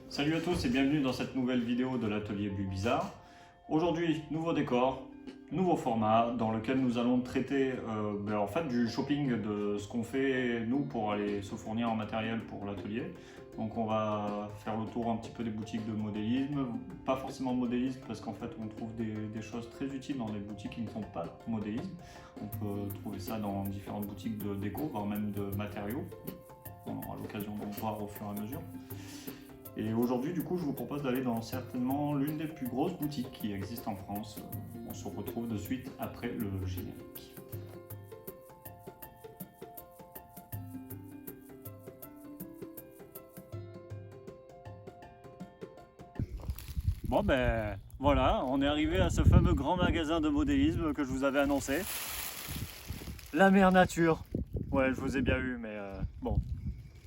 Salut à tous et bienvenue dans cette nouvelle vidéo de l'atelier Bulle Bizarre. Aujourd'hui, nouveau décor, nouveau format dans lequel nous allons traiter en fait du shopping de ce qu'on fait nous pour aller se fournir en matériel pour l'atelier. Donc on va faire le tour un petit peu des boutiques de modélisme, pas forcément modélisme parce qu'en fait on trouve des choses très utiles dans les boutiques qui ne sont pas modélisme. On peut trouver ça dans différentes boutiques de déco, voire même de matériaux. On aura l'occasion d'en voir au fur et à mesure. Et aujourd'hui, du coup, je vous propose d'aller dans certainement l'une des plus grosses boutiques qui existent en France. On se retrouve de suite après le générique. Bon ben voilà, on est arrivé à ce fameux grand magasin de modélisme que je vous avais annoncé. La mère nature. Ouais, je vous ai bien eu, mais bon,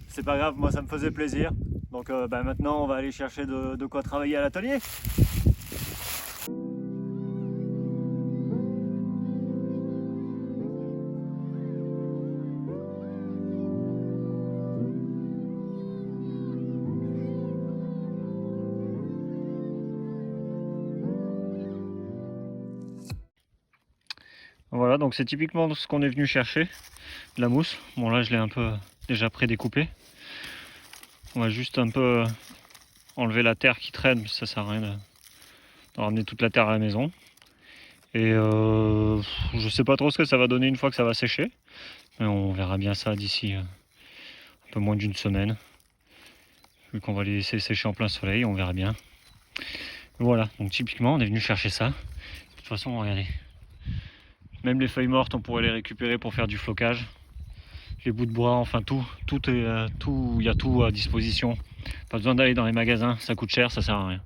c'est pas grave, moi ça me faisait plaisir. Donc maintenant on va aller chercher de quoi travailler à l'atelier. Voilà, donc c'est typiquement ce qu'on est venu chercher, de la mousse. Bon là je l'ai un peu déjà pré-découpé. On va juste un peu enlever la terre qui traîne, ça sert à rien de ramener toute la terre à la maison. Et je sais pas trop ce que ça va donner une fois que ça va sécher, mais on verra bien ça d'ici un peu moins d'une semaine. Vu qu'on va les laisser sécher en plein soleil, on verra bien. Voilà, donc typiquement on est venu chercher ça. De toute façon, regardez, même les feuilles mortes on pourrait les récupérer pour faire du flocage. Les bouts de bois, enfin tout, il y a tout à disposition. Pas besoin d'aller dans les magasins, ça coûte cher, ça sert à rien.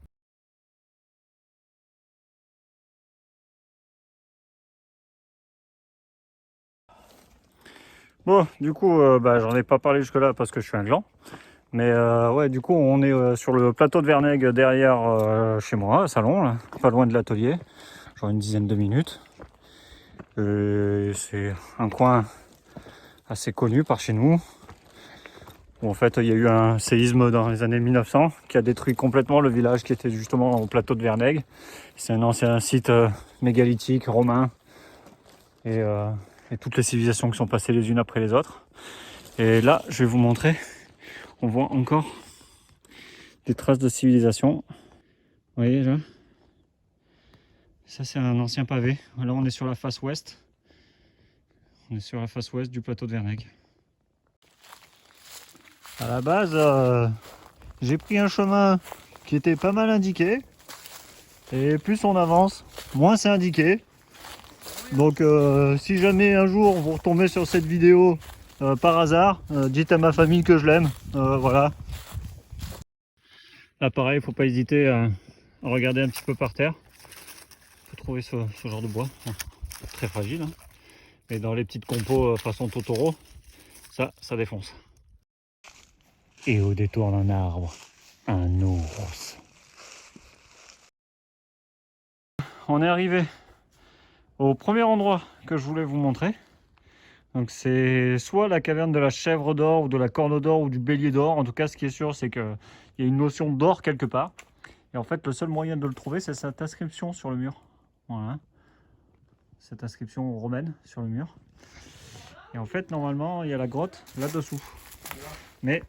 Bon, du coup, j'en ai pas parlé jusque là parce que je suis un gland. Mais ouais, du coup, on est sur le plateau de Vernègue derrière chez moi, à Salon, là, pas loin de l'atelier, genre une dizaine de minutes. C'est un coin assez connu par chez nous, où en fait il y a eu un séisme dans les années 1900 qui a détruit complètement le village qui était justement au plateau de Vernègue. C'est un ancien site mégalithique, romain, et toutes les civilisations qui sont passées les unes après les autres. Et là, je vais vous montrer, on voit encore des traces de civilisation. Vous voyez là, ça c'est un ancien pavé. Là on est sur la face ouest. On est sur la face ouest du plateau de Vernègue. À la base, j'ai pris un chemin qui était pas mal indiqué. Et plus on avance, moins c'est indiqué. Donc si jamais un jour vous retombez sur cette vidéo par hasard, dites à ma famille que je l'aime. Voilà. Là pareil, il ne faut pas hésiter à regarder un petit peu par terre. On peut trouver ce genre de bois. Très fragile. Hein. Et dans les petites compos façon Totoro, ça défonce. Et au détour d'un arbre, un ours. On est arrivé au premier endroit que je voulais vous montrer. Donc c'est soit la caverne de la chèvre d'or ou de la corne d'or ou du bélier d'or. En tout cas, ce qui est sûr, c'est qu'il y a une notion d'or quelque part. Et en fait, le seul moyen de le trouver, c'est cette inscription sur le mur. Voilà. Cette inscription romaine sur le mur. Et en fait, normalement, il y a la grotte là-dessous. Mais,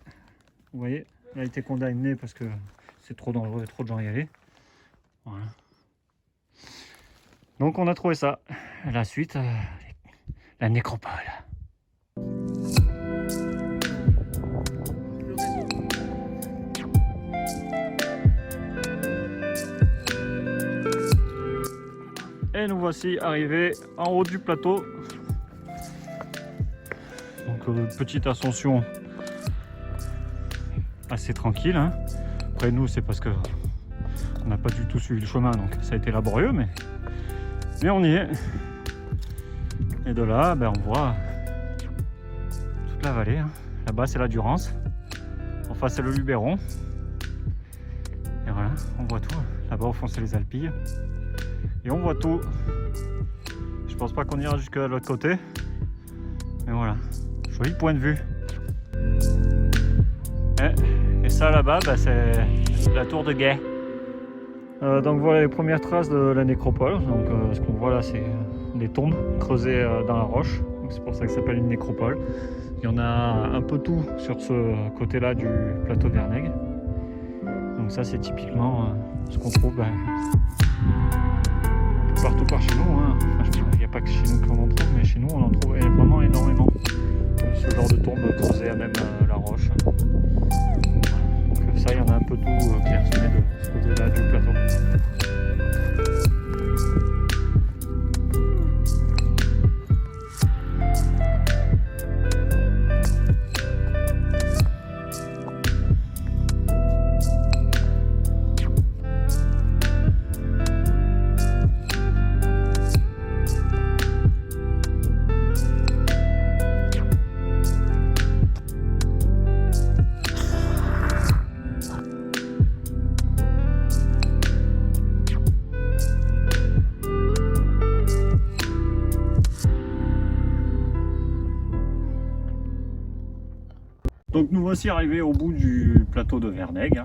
vous voyez, elle a été condamnée parce que c'est trop dangereux et trop de gens y aller. Voilà. Donc on a trouvé ça. La suite, la nécropole. Et nous voici arrivés en haut du plateau. Donc petite ascension assez tranquille. Hein. Après nous c'est parce que on n'a pas du tout suivi le chemin, donc ça a été laborieux, mais on y est. Et de là, on voit toute la vallée. Hein. Là-bas c'est la Durance. En face c'est le Luberon. Et voilà, on voit tout. Là-bas au fond c'est les Alpilles. Et on voit tout. Je pense pas qu'on ira jusque de l'autre côté. Mais voilà, joli point de vue. Et Et ça là-bas, bah, c'est la tour de guet. Donc voilà les premières traces de la nécropole. Donc ce qu'on voit là, c'est des tombes creusées dans la roche. C'est pour ça que ça s'appelle une nécropole. Il y en a un peu tout sur ce côté-là du plateau de Vernègue. Donc ça c'est typiquement ce qu'on trouve un peu partout par chez nous. Hein. Enfin, il n'y a pas que chez nous qu'on en trouve, mais chez nous on en trouve vraiment énormément. Ce genre de tombes creusées à même la roche. Donc ça, il y en a un peu tout clairsemé de ce côté-là du plateau. Donc nous voici arrivés au bout du plateau de Vernègue.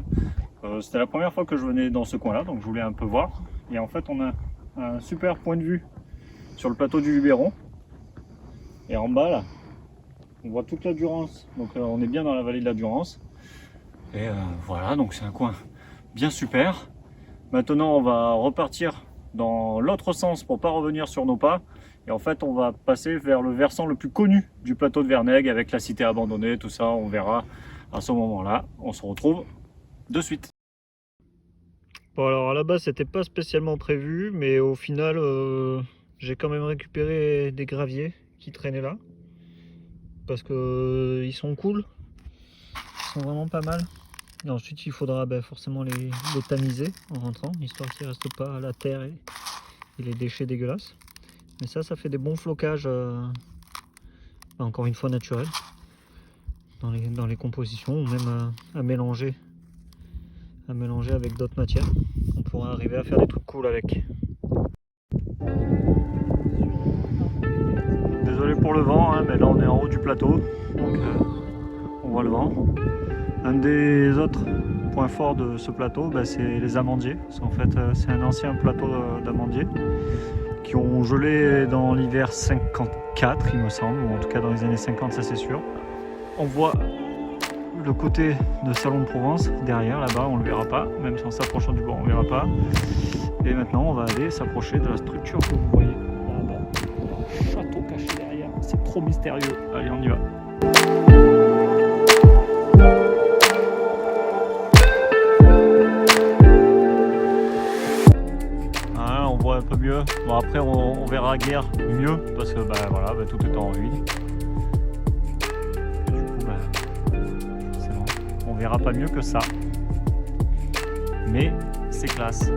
C'était la première fois que je venais dans ce coin-là, donc je voulais un peu voir. Et en fait, on a un super point de vue sur le plateau du Luberon. Et en bas, là, on voit toute la Durance. Donc on est bien dans la vallée de la Durance. Et voilà, donc c'est un coin bien super. Maintenant, on va repartir dans l'autre sens pour pas revenir sur nos pas. Et en fait, on va passer vers le versant le plus connu du plateau de Vernègue avec la cité abandonnée, tout ça, on verra à ce moment-là. On se retrouve de suite. Bon, alors à la base, c'était pas spécialement prévu, mais au final, j'ai quand même récupéré des graviers qui traînaient là. Parce que ils sont cool, ils sont vraiment pas mal. Et ensuite, il faudra forcément les tamiser en rentrant, histoire qu'il ne reste pas à la terre et les déchets dégueulasses. Mais ça fait des bons flocages, encore une fois naturels, dans les compositions, ou même à mélanger avec d'autres matières. On pourra arriver à faire des trucs cool avec. Désolé pour le vent, hein, mais là on est en haut du plateau, donc on voit le vent. Un des autres points forts de ce plateau, c'est les amandiers. En fait, c'est un ancien plateau d'amandiers qui ont gelé dans l'hiver 54, il me semble, ou en tout cas dans les années 50, ça c'est sûr. On voit le côté de Salon de Provence derrière, là-bas, on ne le verra pas, même si en s'approchant du bord, on ne verra pas. Et maintenant, on va aller s'approcher de la structure que vous voyez là-bas. Château caché derrière, c'est trop mystérieux. Allez, on y va. Un peu mieux. Bon, après on verra guère mieux parce que voilà, tout est en ruine. Du coup c'est bon. On verra pas mieux que ça. Mais c'est classe.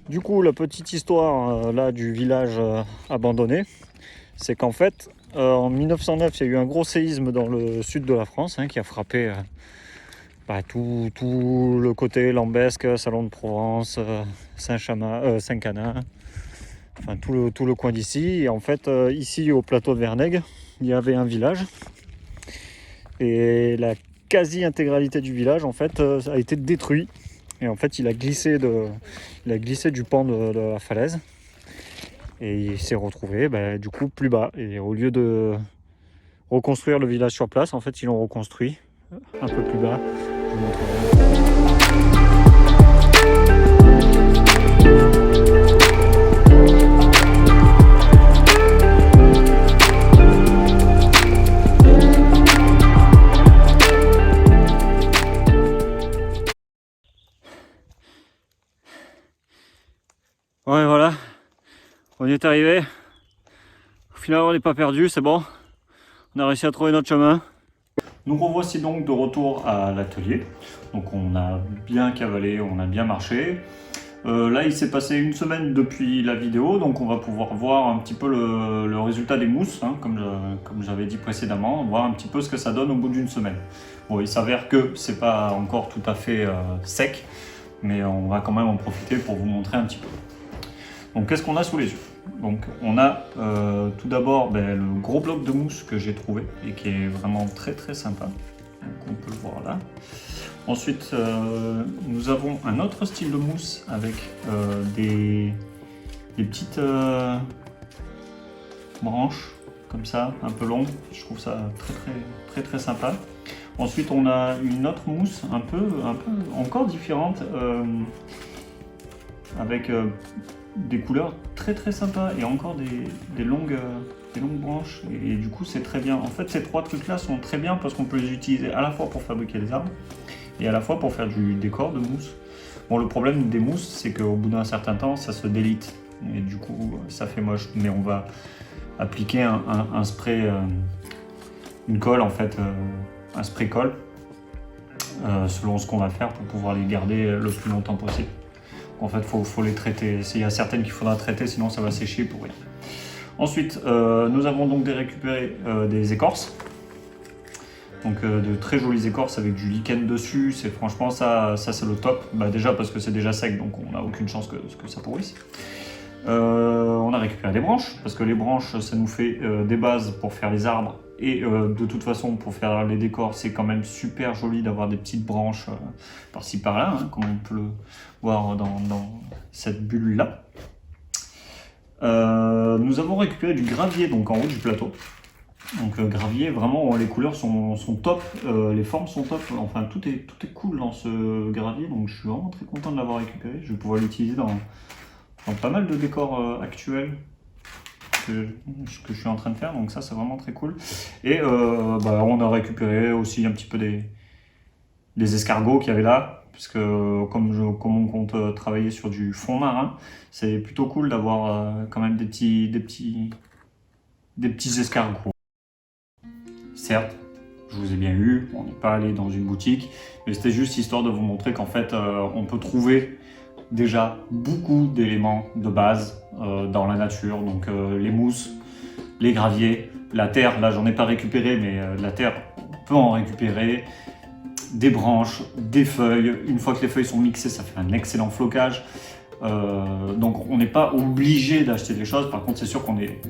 Du coup, la petite histoire là du village abandonné, c'est qu'en fait en 1909, il y a eu un gros séisme dans le sud de la France qui a frappé tout le côté Lambesque, Salon de Provence, Saint-Cana, enfin tout le coin d'ici. Et en fait, ici au plateau de Vernègue, il y avait un village. Et la quasi-intégralité du village en fait a été détruit. Et en fait, il a glissé du pan de la falaise. Et il s'est retrouvé du coup plus bas. Et au lieu de reconstruire le village sur place, en fait ils l'ont reconstruit un peu plus bas. Je vous montrerai. Ouais, voilà, on y est arrivé. Au final, on n'est pas perdu, c'est bon. On a réussi à trouver notre chemin. Nous revoici donc de retour à l'atelier. Donc on a bien cavalé, on a bien marché. Là, il s'est passé une semaine depuis la vidéo, donc on va pouvoir voir un petit peu le résultat des mousses, comme j'avais dit précédemment, voir un petit peu ce que ça donne au bout d'une semaine. Bon, il s'avère que c'est pas encore tout à fait sec, mais on va quand même en profiter pour vous montrer un petit peu. Donc qu'est-ce qu'on a sous les yeux? Donc on a tout d'abord le gros bloc de mousse que j'ai trouvé et qui est vraiment très très sympa. Donc on peut le voir là. Ensuite nous avons un autre style de mousse avec des petites branches comme ça, un peu longues. Je trouve ça très sympa. Ensuite on a une autre mousse un peu encore différente avec des couleurs très sympas et encore des longues branches et du coup c'est très bien. En fait ces trois trucs là sont très bien parce qu'on peut les utiliser à la fois pour fabriquer des arbres et à la fois pour faire du décor de mousse. Bon, le problème des mousses c'est qu'au bout d'un certain temps ça se délite et du coup ça fait moche, mais on va appliquer un spray, une colle en fait, un spray colle selon ce qu'on va faire pour pouvoir les garder le plus longtemps possible. En fait, faut les traiter. Il y a certaines qu'il faudra traiter, sinon ça va sécher pour rien. Ensuite, nous avons donc récupéré des écorces. Donc de très jolies écorces avec du lichen dessus. C'est franchement ça c'est le top. Déjà parce que c'est déjà sec, donc on n'a aucune chance que ça pourrisse. On a récupéré des branches, parce que les branches ça nous fait des bases pour faire les arbres. Et de toute façon, pour faire les décors, c'est quand même super joli d'avoir des petites branches par-ci par-là, hein, comme on peut le voir dans cette bulle-là. Nous avons récupéré du gravier donc en haut du plateau. Donc gravier, vraiment les couleurs sont top, les formes sont top, enfin tout est cool dans ce gravier, donc je suis vraiment très content de l'avoir récupéré. Je vais pouvoir l'utiliser dans pas mal de décors actuels que je suis en train de faire, donc ça c'est vraiment très cool. Et on a récupéré aussi un petit peu des escargots qu'il y avait là, puisque comme on compte travailler sur du fond marin, c'est plutôt cool d'avoir quand même des petits escargots. Certes, je vous ai bien eu, on n'est pas allé dans une boutique, mais c'était juste histoire de vous montrer qu'en fait on peut trouver déjà beaucoup d'éléments de base dans la nature, donc les mousses, les graviers, la terre, là j'en ai pas récupéré, mais la terre on peut en récupérer, des branches, des feuilles. Une fois que les feuilles sont mixées, ça fait un excellent flocage. Donc on n'est pas obligé d'acheter des choses. Par contre c'est sûr qu'on est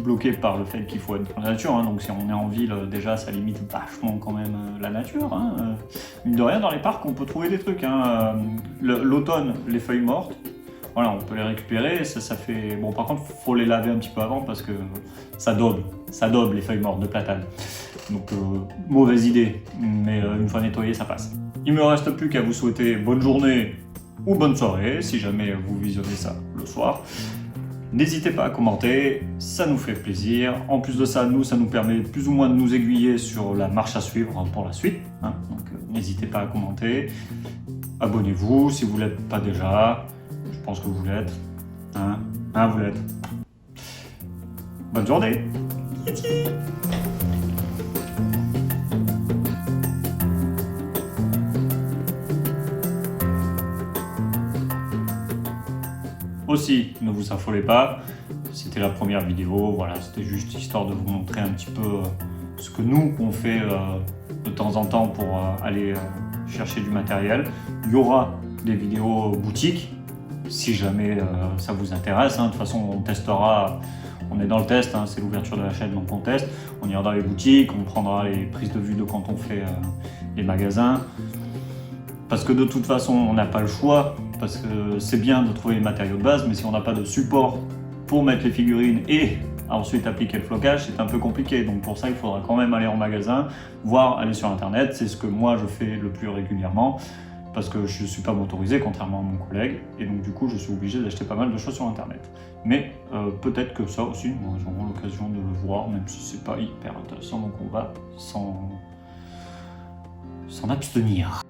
bloqué par le fait qu'il faut être dans la nature, hein. Donc si on est en ville, déjà ça limite vachement quand même la nature, hein. Mine de rien, dans les parcs on peut trouver des trucs, hein. L'automne, les feuilles mortes, voilà, on peut les récupérer, ça fait... Bon par contre faut les laver un petit peu avant parce que ça daube les feuilles mortes de platane. Donc mauvaise idée, mais une fois nettoyé ça passe. Il me reste plus qu'à vous souhaiter bonne journée ou bonne soirée, si jamais vous visionnez ça le soir. N'hésitez pas à commenter, ça nous fait plaisir. En plus de ça, ça nous permet plus ou moins de nous aiguiller sur la marche à suivre pour la suite, hein. Donc n'hésitez pas à commenter. Abonnez-vous si vous ne l'êtes pas déjà. Je pense que vous l'êtes. Hein, vous l'êtes. Bonne journée. Aussi, ne vous affolez pas, c'était la première vidéo, voilà, c'était juste histoire de vous montrer un petit peu ce que nous on fait de temps en temps pour aller chercher du matériel. Il y aura des vidéos boutiques, si jamais ça vous intéresse, hein. De toute façon on testera, on est dans le test, hein, c'est l'ouverture de la chaîne donc on teste, on ira dans les boutiques, on prendra les prises de vue de quand on fait les magasins. Parce que de toute façon, on n'a pas le choix, parce que c'est bien de trouver les matériaux de base, mais si on n'a pas de support pour mettre les figurines et ensuite appliquer le flocage, c'est un peu compliqué. Donc pour ça, il faudra quand même aller en magasin, voire aller sur internet. C'est ce que moi je fais le plus régulièrement, parce que je ne suis pas motorisé, contrairement à mon collègue, et donc du coup je suis obligé d'acheter pas mal de choses sur internet. Mais peut-être que ça aussi, nous aurons l'occasion de le voir, même si c'est pas hyper intéressant, donc on va s'en abstenir.